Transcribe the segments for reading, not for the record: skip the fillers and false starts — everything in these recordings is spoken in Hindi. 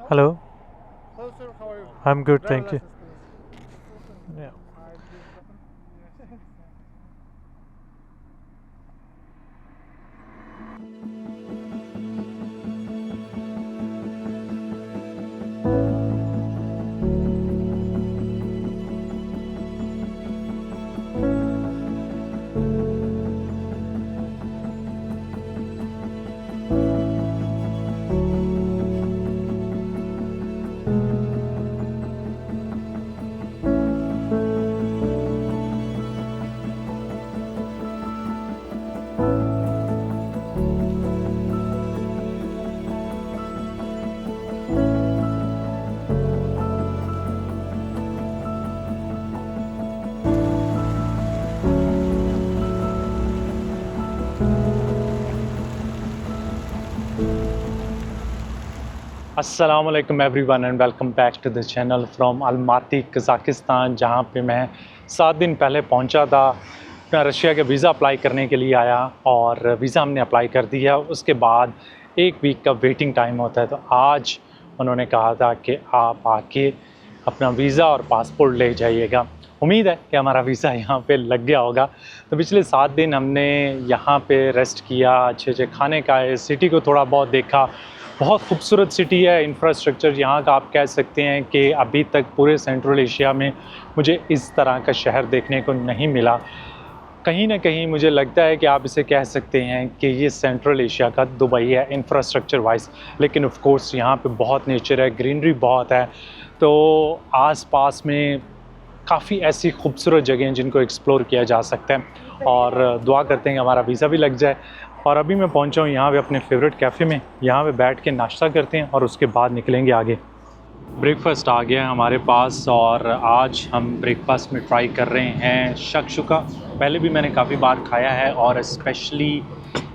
Hello, Hello, sir. How are you? I'm good, Driver thank you. license, please. Yeah. Assalamualaikum everyone and welcome back to the channel from Almaty, Kazakhstan, जहाँ पे मैं 7 दिन पहले पहुँचा था। मैं रशिया के वीज़ा अप्लाई करने के लिए आया और वीज़ा हमने अप्लाई कर दिया। उसके बाद 1 वीक का वेटिंग टाइम होता है, तो आज उन्होंने कहा था कि आप आके अपना वीज़ा और पासपोर्ट ले जाइएगा। उम्मीद है कि हमारा वीज़ा यहाँ पे लग गया होगा। तो पिछले 7 दिन हमने यहाँ पे रेस्ट किया, अच्छे खाने खाए, सिटी को थोड़ा बहुत देखा। बहुत खूबसूरत सिटी है, इंफ्रास्ट्रक्चर यहाँ का आप कह सकते हैं कि अभी तक पूरे सेंट्रल एशिया में मुझे इस तरह का शहर देखने को नहीं मिला। कहीं ना कहीं मुझे लगता है कि आप इसे कह सकते हैं कि ये सेंट्रल एशिया का दुबई है इंफ्रास्ट्रक्चर वाइज। लेकिन ऑफ कोर्स यहाँ पे बहुत नेचर है, ग्रीनरी बहुत है, तो आसपास में काफ़ी ऐसी खूबसूरत जगह हैं जिनको एक्सप्लोर किया जा सकता है। और दुआ करते हैं कि हमारा वीज़ा भी लग जाए। और अभी मैं पहुंचा हूँ यहाँ पे अपने फेवरेट कैफ़े में। यहाँ पे बैठ के नाश्ता करते हैं और उसके बाद निकलेंगे आगे। ब्रेकफास्ट आ गया है हमारे पास और आज हम ब्रेकफास्ट में ट्राई कर रहे हैं शक्शुका। पहले भी मैंने काफ़ी बार खाया है और स्पेशली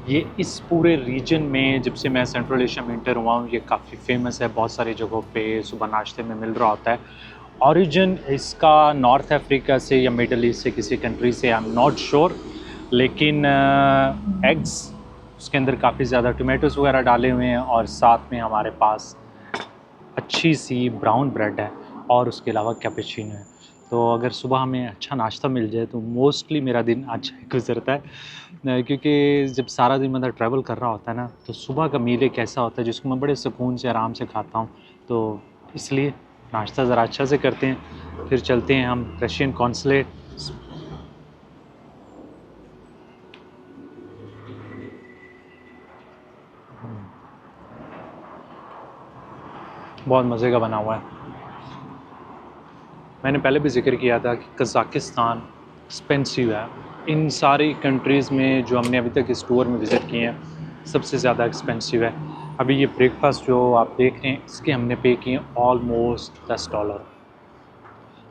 ये इस पूरे रीजन में जब से मैं सेंट्रल एशिया में इंटर हुआ हूँ ये काफ़ी फेमस है। बहुत सारी जगहों पे सुबह नाश्ते में मिल रहा होता है। ओरिजिन इसका नॉर्थ अफ्रीका से या मिडल ईस्ट से किसी कंट्री से, आई एम नॉट श्योर, लेकिन एग्स उसके अंदर काफ़ी ज़्यादा टोमेटोज़ वगैरह डाले हुए हैं और साथ में हमारे पास अच्छी सी ब्राउन ब्रेड है और उसके अलावा कैपेचिनो है। तो अगर सुबह हमें अच्छा नाश्ता मिल जाए तो मोस्टली मेरा दिन अच्छा ही गुजरता है, क्योंकि जब सारा दिन मतलब ट्रैवल कर रहा होता है ना, तो सुबह का मील एक ऐसा होता है जिसको मैं बड़े सुकून से आराम से खाता हूँ। तो इसलिए नाश्ता ज़रा अच्छा से करते हैं, फिर चलते हैं हम रशियन कॉन्सुलेट। बहुत मज़े का बना हुआ है। मैंने पहले भी जिक्र किया था कि कज़ाकिस्तान एक्सपेंसिव है। इन सारी कंट्रीज़ में जो हमने अभी तक इस टूर में विज़िट किए हैं सबसे ज़्यादा एक्सपेंसिव है। अभी ये ब्रेकफास्ट जो आप देख रहे हैं इसके हमने पे किए ऑलमोस्ट $10।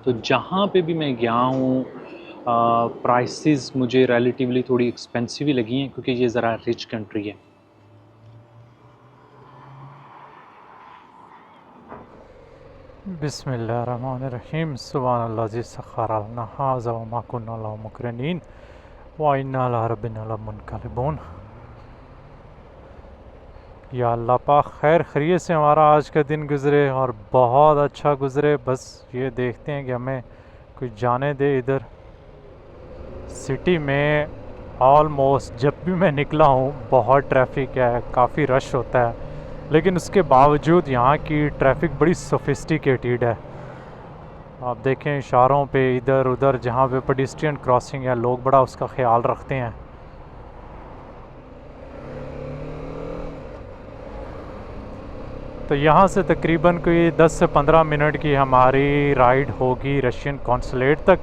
तो जहाँ पे भी मैं गया हूँ प्राइसेस मुझे रिलेटिवली थोड़ी एक्सपेंसिव ही लगी हैं, क्योंकि ये ज़रा रिच कंट्री है। बिस्मिल्लाहिर्रहमानिर्रहीम। सुब्हानल्लाज़ी सख़्ख़र लना हाज़ा व मा कुन्ना लहू मुक़रिनीन व इन्ना अला रब्बिना लमुनक़लिबून। या अल्लाह पाक खैर खैरियत से हमारा आज का दिन गुज़रे और बहुत अच्छा गुज़रे। बस ये देखते हैं कि हमें कुछ जाने दे इधर सिटी में। ऑलमोस्ट जब भी मैं निकला हूँ बहुत ट्रैफिक है, काफ़ी रश होता है, लेकिन उसके बावजूद यहाँ की ट्रैफिक बड़ी सोफिस्टिकेटेड है। आप देखें इशारों पे इधर उधर जहाँ पे पेडिस्ट्रियन क्रॉसिंग है लोग बड़ा उसका ख्याल रखते हैं। तो यहाँ से तकरीबन कोई 10 से 15 मिनट की हमारी राइड होगी रशियन कॉन्सुलेट तक।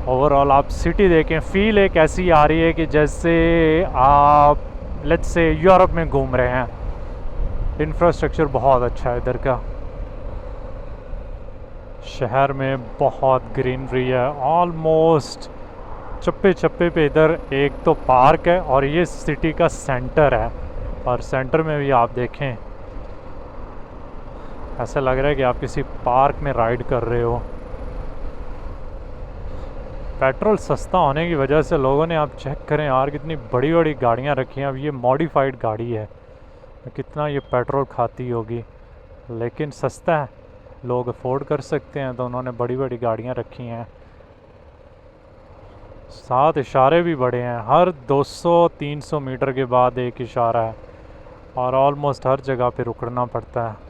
ओवरऑल आप सिटी देखें, फ़ील एक ऐसी आ रही है कि जैसे आप लेट्स से यूरोप में घूम रहे हैं। इंफ्रास्ट्रक्चर बहुत अच्छा है इधर का। शहर में बहुत ग्रीनरी है, ऑलमोस्ट चप्पे चप्पे पे इधर एक तो पार्क है और ये सिटी का सेंटर है। और सेंटर में भी आप देखें ऐसा लग रहा है कि आप किसी पार्क में राइड कर रहे हो। पेट्रोल सस्ता होने की वजह से लोगों ने, आप चेक करें यार, कितनी बड़ी बड़ी गाड़ियाँ रखी हैं। अब ये मॉडिफाइड गाड़ी है, कितना ये पेट्रोल खाती होगी, लेकिन सस्ता है, लोग अफोर्ड कर सकते हैं, तो उन्होंने बड़ी बड़ी गाड़ियाँ रखी हैं। साथ इशारे भी बड़े हैं, हर 200-300 मीटर के बाद एक इशारा है, और ऑलमोस्ट हर जगह पे रुकना पड़ता है।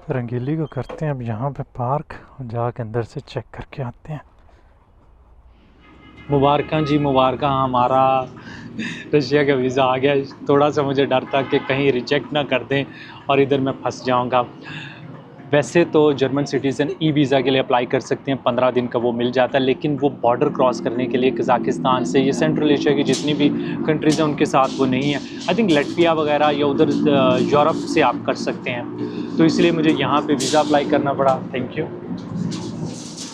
रंगीली को करते हैं अब यहाँ पे पार्क, और जाके अंदर से चेक करके आते हैं। मुबारक जी, मुबारक, हमारा रशिया का वीज़ा आ गया। थोड़ा सा मुझे डर था कि कहीं रिजेक्ट ना कर दें और इधर मैं फंस जाऊंगा। वैसे तो जर्मन सिटीज़न ई वीज़ा के लिए अप्लाई कर सकते हैं, 15 दिन का वो मिल जाता है, लेकिन वो बॉर्डर क्रॉस करने के लिए कज़ाकिस्तान से, ये सेंट्रल एशिया की जितनी भी कंट्रीज़ हैं उनके साथ वो नहीं है। आई थिंक लटविया वगैरह या उधर यूरोप से आप कर सकते हैं, तो इसलिए मुझे यहाँ पे वीज़ा अप्लाई करना पड़ा। Thank you.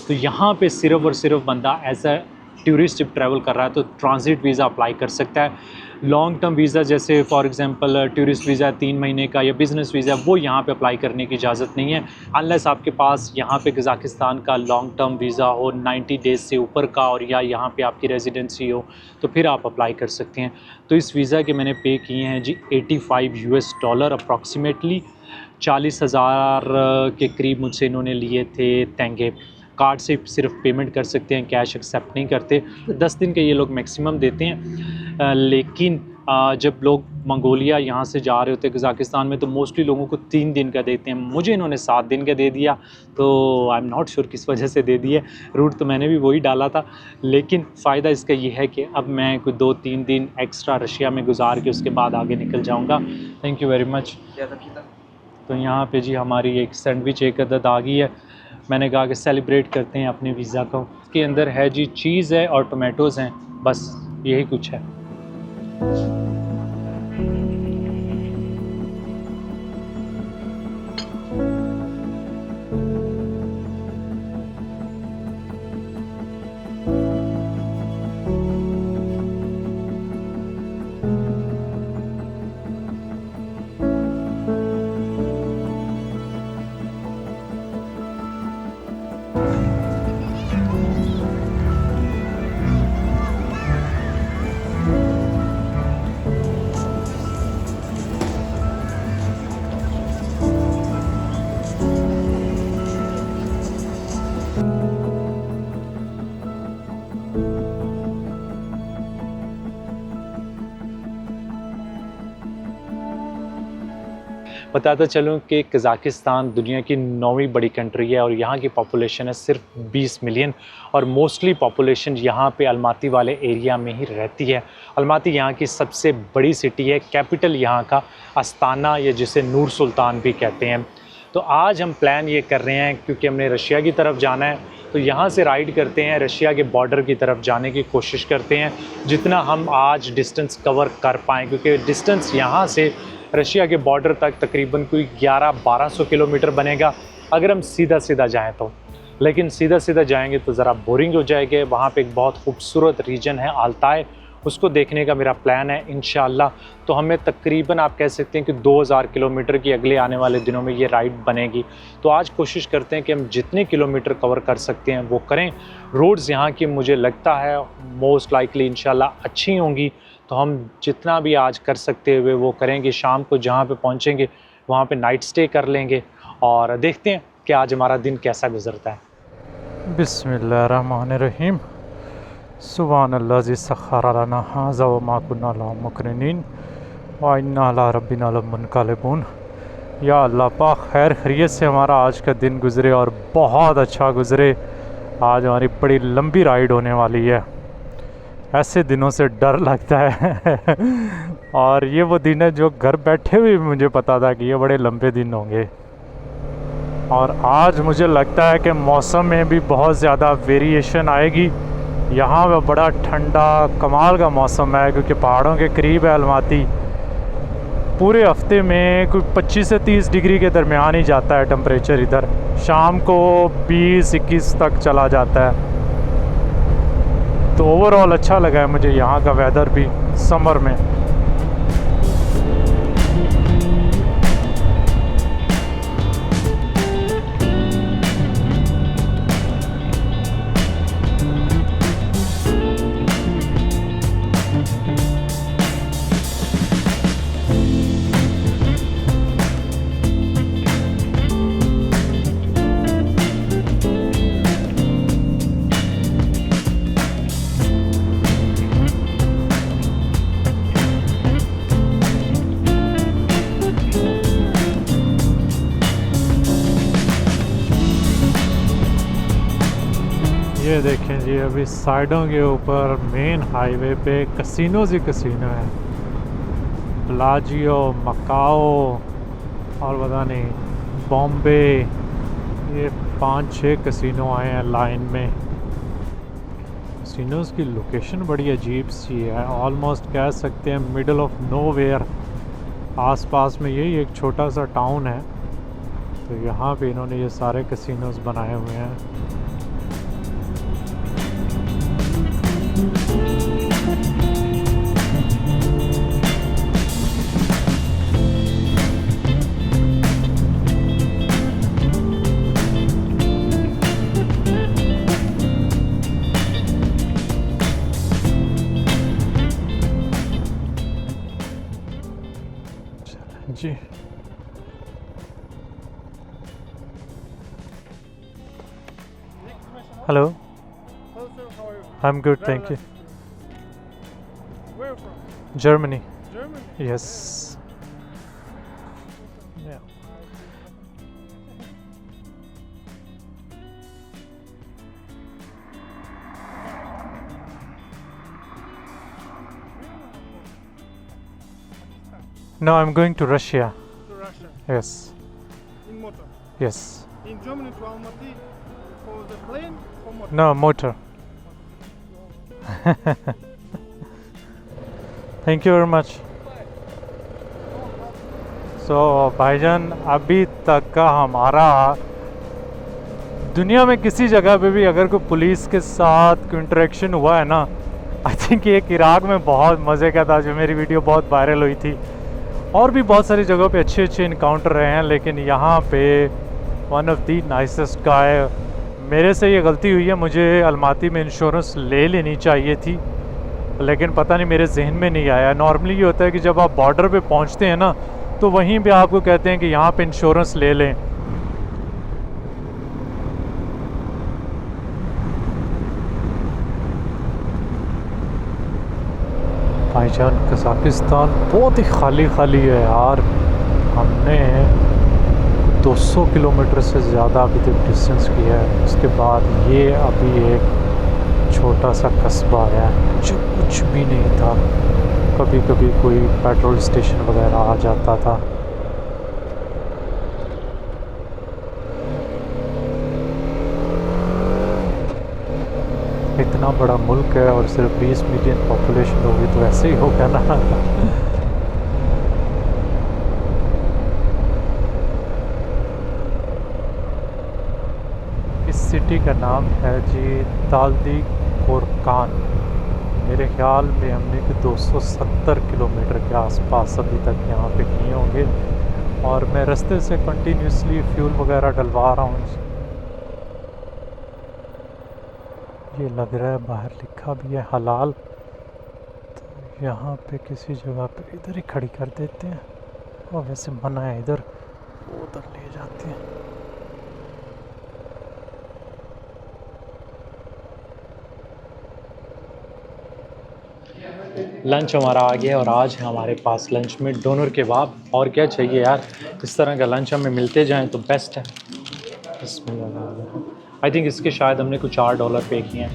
तो यहाँ पे सिर्फ़ और सिर्फ बंदा एज अ टूरिस्ट जब ट्रैवल कर रहा है तो ट्रांजिट वीज़ा अप्लाई कर सकता है। लॉन्ग टर्म वीज़ा जैसे फॉर एग्जांपल टूरिस्ट वीज़ा 3 महीने का या बिज़नेस वीज़ा, वो यहाँ पे अप्लाई करने की इजाज़त नहीं है अनलेस आपके पास यहाँ पे कज़ाकिस्तान का लॉन्ग टर्म वीज़ा हो 90 डेज़ से ऊपर का, और या यहाँ पे आपकी रेजिडेंसी हो, तो फिर आप अप्लाई कर सकते हैं। तो इस वीज़ा के मैंने पे किए हैं जी $85 अप्रॉक्सीमेटली, 40,000 के करीब मुझसे इन्होंने लिए थे तेंगे। कार्ड से सिर्फ पेमेंट कर सकते हैं, कैश एक्सेप्ट नहीं करते। 10 दिन के ये लोग मैक्सिमम देते हैं, लेकिन जब लोग मंगोलिया यहाँ से जा रहे होते हैं कज़ाकिस्तान में, तो मोस्टली लोगों को 3 दिन का देते हैं। मुझे इन्होंने 7 दिन का दे दिया, तो आई एम नॉट श्योर किस वजह से दे दिए। रूट तो मैंने भी वही डाला था, लेकिन फ़ायदा इसका ये है कि अब मैं कोई 2-3 दिन एक्स्ट्रा रशिया में गुजार के उसके बाद आगे निकल जाऊँगा। Thank you very much. तो यहाँ पे जी हमारी एक सैंडविच एक अदद आ गई है। मैंने कहा कि सेलिब्रेट करते हैं अपने वीज़ा को। इसके अंदर है जी चीज़ है और टोमेटोज़ हैं, बस यही कुछ है। बताता चलूँ कि कज़ाकिस्तान दुनिया की 9वीं बड़ी कंट्री है और यहाँ की पॉपुलेशन है सिर्फ 20 मिलियन, और मोस्टली पॉपुलेशन यहाँ पे अलमाती वाले एरिया में ही रहती है। अलमाती यहाँ की सबसे बड़ी सिटी है, कैपिटल यहाँ का अस्ताना, या जिसे नूर सुल्तान भी कहते हैं। तो आज हम प्लान ये कर रहे हैं क्योंकि हमने रशिया की तरफ जाना है, तो यहाँ से राइड करते हैं, रशिया के बॉर्डर की तरफ जाने की कोशिश करते हैं जितना हम आज डिस्टेंस कवर कर पाएँ, क्योंकि डिस्टेंस यहाँ से रशिया के बॉर्डर तक तकरीबन कोई 1100-1200 किलोमीटर बनेगा अगर हम सीधा सीधा जाएं तो। लेकिन सीधा सीधा जाएंगे तो ज़रा बोरिंग हो जाएंगे। वहाँ पे एक बहुत खूबसूरत रीजन है अल्ताई, उसको देखने का मेरा प्लान है इंशाल्लाह। तो हमें तकरीबन आप कह सकते हैं कि 2000 किलोमीटर की अगले आने वाले दिनों में ये राइड बनेगी। तो आज कोशिश करते हैं कि हम जितने किलोमीटर कवर कर सकते हैं वो करें। रोड्स यहाँ की मुझे लगता है मोस्ट लाइकली इंशाल्लाह अच्छी होंगी, तो हम जितना भी आज कर सकते हुए वो करेंगे। शाम को जहाँ पे पहुँचेंगे वहाँ पे नाइट स्टे कर लेंगे और देखते हैं कि आज हमारा दिन कैसा गुजरता है। बिस्मिल्लाहिर्रहमानिर्रहीम। सुब्हानल्लाज़ी सख्खर लना हाज़ा व मा कुन्ना लहू मुक़रिनीन व इन्ना अला रब्बिना लमुनक़लिबून। या अल्लाह पाक खैर खैरियत से हमारा आज का दिन गुज़रे और बहुत अच्छा गुज़रे। आज हमारी बड़ी लंबी राइड होने वाली है। ऐसे दिनों से डर लगता है और ये वो दिन है जो घर बैठे हुए भी मुझे पता था कि ये बड़े लंबे दिन होंगे। और आज मुझे लगता है कि मौसम में भी बहुत ज़्यादा वेरिएशन आएगी। यहाँ पे बड़ा ठंडा कमाल का मौसम है क्योंकि पहाड़ों के करीब है अलमाती। पूरे हफ्ते में कोई 25 से 30 डिग्री के दरमियान ही जाता है टेम्परेचर इधर। शाम को 20-21 तक चला जाता है। तो ओवरऑल अच्छा लगा है मुझे यहाँ का वेदर भी समर में। ये देखें जी, अभी साइडों के ऊपर मेन हाईवे पे कसिनोज ही कसिनो है। प्लाजियो, मकाओ और पता नहीं बॉम्बे, ये 5-6 कसिनो आए हैं लाइन में। कसिनोज की लोकेशन बड़ी अजीब सी है, ऑलमोस्ट कह सकते हैं मिडल ऑफ नोवेयर। आसपास में यही एक छोटा सा टाउन है, तो यहाँ पे इन्होंने ये सारे कसिनोज बनाए हुए हैं। जी hello, Hello, sir. How are you? I am good, Very thank you. nice to meet you. Where are you from? Germany, Germany. Yes. No, I'm going to Russia. To Russia. Yes, In motor. yes. In Germany to Almaty for the plane or motor? No, motor. Thank you very much. So, भाईजान, अभी तक का हमारा दुनिया में किसी जगह पे भी अगर कोई पुलिस के साथ कोई इंटरेक्शन हुआ है ना, आई थिंक एक इराक में बहुत मज़े का था, जो मेरी वीडियो बहुत वायरल हुई थी। और भी बहुत सारी जगहों पे अच्छे अच्छे इनकाउंटर रहे हैं, लेकिन यहाँ पे वन ऑफ दी नाइसेस्ट गाय। मेरे से ये गलती हुई है, मुझे अलमाती में इंश्योरेंस ले लेनी चाहिए थी, लेकिन पता नहीं मेरे जहन में नहीं आया। नॉर्मली ये होता है कि जब आप बॉर्डर पे पहुँचते हैं ना, तो वहीं पे आपको कहते हैं कि यहाँ पे इंश्योरेंस ले लें। भाईजान, कज़ाकिस्तान बहुत ही खाली खाली है यार। हमने 200 किलोमीटर से ज़्यादा अभी तक डिस्टेंस किया है। उसके बाद ये अभी एक छोटा सा कस्बा है जो कुछ भी नहीं था। कभी कभी कोई पेट्रोल स्टेशन वगैरह आ जाता था। इतना बड़ा मुल्क है और सिर्फ 20 मिलियन पॉपुलेशन होगी तो ऐसे ही होगा ना। इस सिटी का नाम है जी ताल्दी कोरकान। मेरे ख्याल में हमने 270 किलोमीटर के आसपास अभी तक यहाँ पे किए होंगे, और मैं रास्ते से कंटिन्यूसली फ्यूल वगैरह डलवा रहा हूँ। ये लग रहा है बाहर लिखा भी है हलाल, तो यहाँ पे किसी जगह पे इधर ही खड़ी कर देते हैं। और वैसे मना है इधर, वो उधर ले जाते हैं। लंच हमारा आ गया और आज है हमारे पास लंच में डोनर केबाब। और क्या चाहिए यार, इस तरह का लंच हमें मिलते जाएं तो बेस्ट है। आई थिंक इसके शायद हमने कुछ $8 पे किए हैं।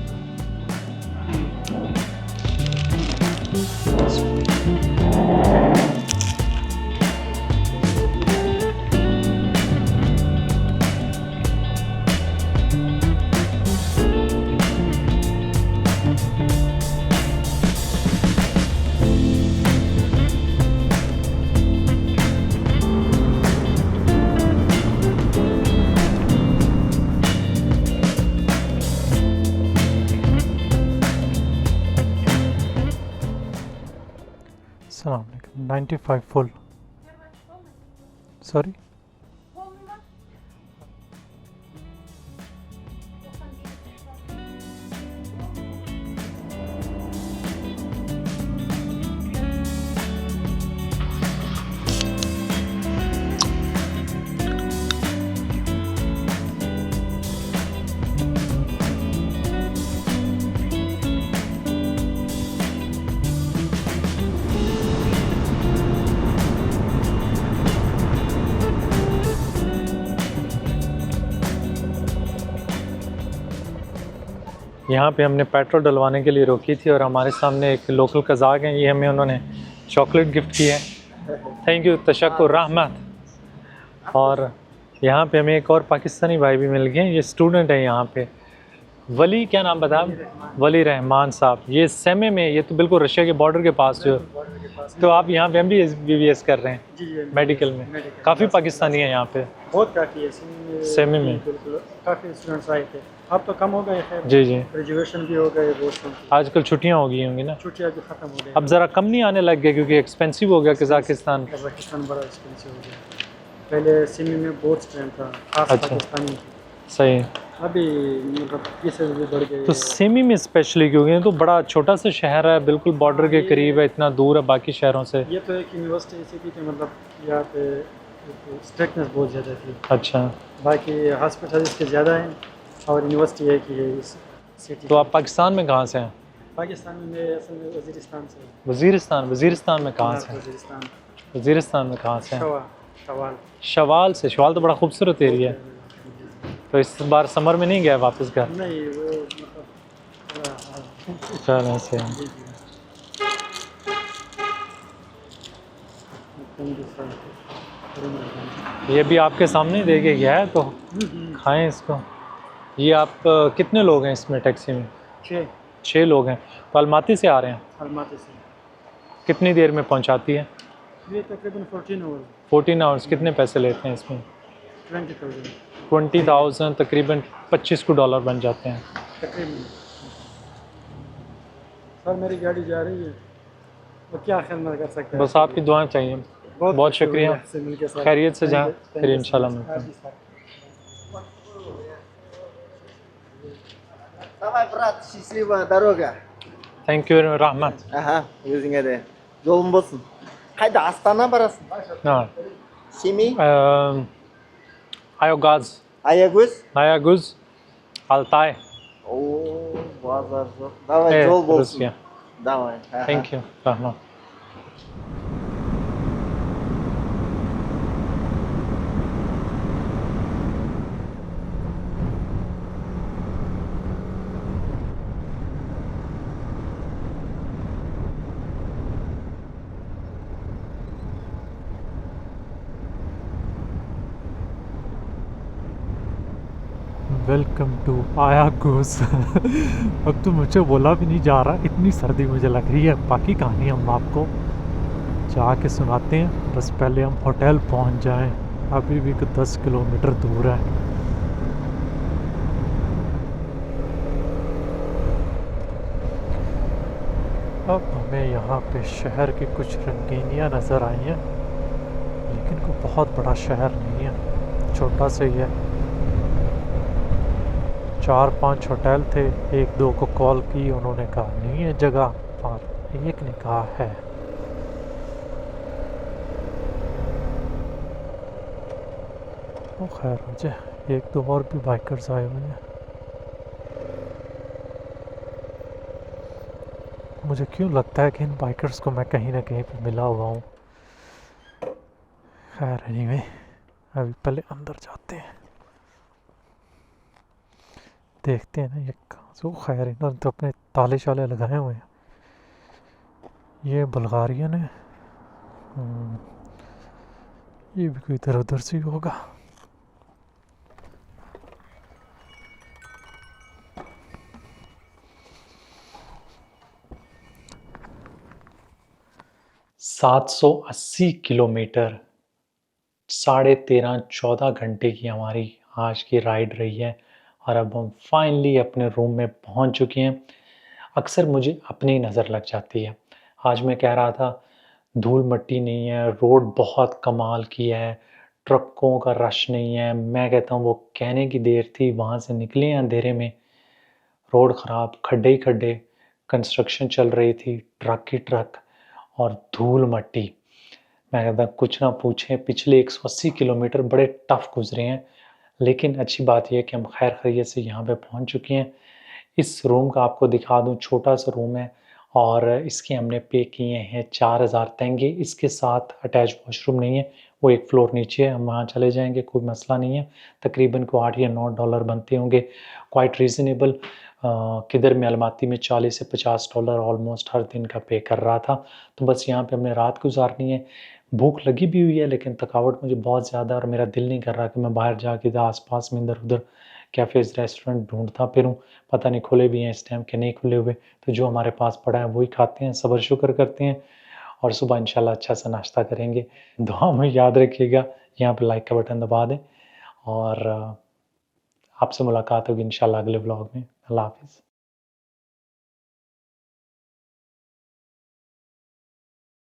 95 full. Sorry. यहाँ पे हमने पेट्रोल डलवाने के लिए रोकी थी और हमारे सामने एक लोकल कज़ाक हैं, ये हमें उन्होंने चॉकलेट गिफ्ट की है। थैंक यू, तशक्कुर रहमत। और यहाँ पे हमें एक और पाकिस्तानी भाई भी मिल गए, ये स्टूडेंट है यहाँ पे। वली, क्या नाम बताया? वली रहमान साहब। ये सेमे में, ये तो बिल्कुल रशिया के बॉर्डर के पास जो। तो आप यहाँ पे MBBS कर रहे हैं? जी, मेडिकल में। काफ़ी पाकिस्तानी हैं यहाँ पे बहुत काफ़ी है सेमी में। बिल्कुल काफ़ी स्टूडेंट्स आए थे, अब तो कम हो गए। खैर जी जी, ग्रेजुएशन भी हो गए बहुत। आजकल छुट्टियाँ हो गई होंगी ना? छुट्टियाँ भी ख़त्म हो गई, अब ज़रा कम नहीं आने लग गए क्योंकि एक्सपेंसिव हो गया कज़ाकिस्तान। कज़ाकिस्तान बड़ा एक्सपेंसिव हो गया। पहले सिमी में बहुत स्ट्रेंथ था, खास अच्छा। पाकिस्तानी। सही। अभी मतलब केसेस भी बढ़ गए। तो सेमी में स्पेशली क्योंकि तो बड़ा छोटा सा शहर है, बिल्कुल बॉर्डर के करीब है, इतना दूर है बाकी शहरों से। ये तो एक यूनिवर्सिटी ऐसी थी कि मतलब यहाँ पे स्ट्रिक्टनेस बहुत ज़्यादा थी। अच्छा, बाकी हॉस्पिटल इसके ज़्यादा हैं और यूनिवर्सिटी एक ही है इस सिटी। तो आप पाकिस्तान में कहाँ से हैं? पाकिस्तान में असल में वज़ीरिस्तान से। वज़ीरिस्तान। वज़ीरिस्तान में कहाँ से हैं? वज़ीरिस्तान। वज़ीरिस्तान में कहाँ से हैं? शवाल। शवाल से। शवाल तो बड़ा खूबसूरत एरिया है। तो इस बार समर में नहीं गया वापस घर? नहीं, वो मतलब चल ऐसे। जी जी। ये भी आपके सामने दे के गया है, तो खाएं इसको। ये आप कितने लोग हैं इसमें टैक्सी में? 6 लोग हैं। तो अलमाती से आ रहे हैं? अलमाती से। कितनी देर में पहुंचाती है? ये तकरीबन 14 आवर्स। 14 आवर्स। कितने पैसे लेते हैं इसमें? 20,000 20,000 तकरीबन $25 बन जाते हैं तकरीबन। सर मेरी गाड़ी जा रही है, तो क्या खिदमत कर सकते हैं? बस आपकी दुआएं चाहिए। बहुत शुक्रिया। खैरियत से जाएं, फिर इंशाल्लाह मिलते हैं। Давай, брат, счастливая дорога. Thank you Rahmat. Ага, өзіңе де жолың болсын. Қайда, Астана барасың? Ha. Семей, Ayogaz, Аягөз? Ayaguz, Altay, О, базар жоқ. Давай, жол болсын. Rusya. Давай. ага. Thank you Rahmat. Welcome to Ayaguz. अब तो मुझे बोला भी नहीं जा रहा, इतनी सर्दी मुझे लग रही है। बाकी कहानी हम आपको जाके सुनाते हैं, बस पहले हम होटल पहुंच जाएं। अभी भी 10 किलोमीटर दूर है। अब हमें यहाँ पे शहर की कुछ रंगीनियाँ नज़र आई हैं, लेकिन कोई बहुत बड़ा शहर नहीं है, छोटा सा ही है। 4-5 होटल थे, 1-2 को कॉल की, उन्होंने कहा नहीं है जगह, और एक ने कहा है। वो खैर हो जाए, 1-2 और भी बाइकर्स आए हुए हैं। मुझे क्यों लगता है कि इन बाइकर्स को मैं कहीं ना कहीं पे मिला हुआ हूँ। खैर एनीवे, अभी पहले अंदर जाते हैं, देखते हैं ना ये कहाँ से। खैर इन्होंने तो अपने ताले शाले लगाए हुए हैं। ये बल्गारियन है। ये भी कोई इधर उधर से होगा। $780 किलोमीटर, 13.5-14 घंटे की हमारी आज की राइड रही है, और अब हम फाइनली अपने रूम में पहुंच चुके हैं। अक्सर मुझे अपनी नज़र लग जाती है। आज मैं कह रहा था धूल मट्टी नहीं है, रोड बहुत कमाल की है, ट्रकों का रश नहीं है। मैं कहता हूँ वो कहने की देर थी, वहाँ से निकले हैं अंधेरे में, रोड ख़राब, खड्डे ही खड्डे, कंस्ट्रक्शन चल रही थी, ट्रक ही ट्रक और धूल मट्टी। मैं कहता कुछ ना पूछें, पिछले 180 किलोमीटर बड़े टफ गुजरे हैं, लेकिन अच्छी बात यह है कि हम खैर खैरियत से यहाँ पे पहुँच चुके हैं। इस रूम का आपको दिखा दूँ, छोटा सा रूम है और इसके हमने पे किए हैं 4000 तंगे। इसके साथ अटैच वॉशरूम नहीं है, वो एक फ्लोर नीचे है, हम वहाँ चले जाएंगे, कोई मसला नहीं है। तकरीबन को $8 या $9 बनते होंगे, क्वाइट रीज़नेबल। किधर मैं अलमाती में $40 से $50 ऑलमोस्ट हर दिन का पे कर रहा था। तो बस यहाँ पे हमने रात गुजारनी है। भूख लगी भी हुई है, लेकिन थकावट मुझे बहुत ज़्यादा और मेरा दिल नहीं कर रहा कि मैं बाहर जाके इधर आस-पास में इधर-उधर कैफ़ेज़, रेस्टोरेंट ढूँढता फिरूँ। पता नहीं खुले भी हैं इस टाइम कि नहीं खुले हुए। तो जो हमारे पास पड़ा है वही खाते हैं, सब्र शुक्र करते हैं और सुबह इंशाल्लाह अच्छा सा नाश्ता करेंगे। दुआ में याद रखिएगा, यहाँ पे लाइक का बटन दबा दें और आपसे मुलाकात होगी इंशाल्लाह अगले व्लॉग में। अल्लाह हाफ़िज़।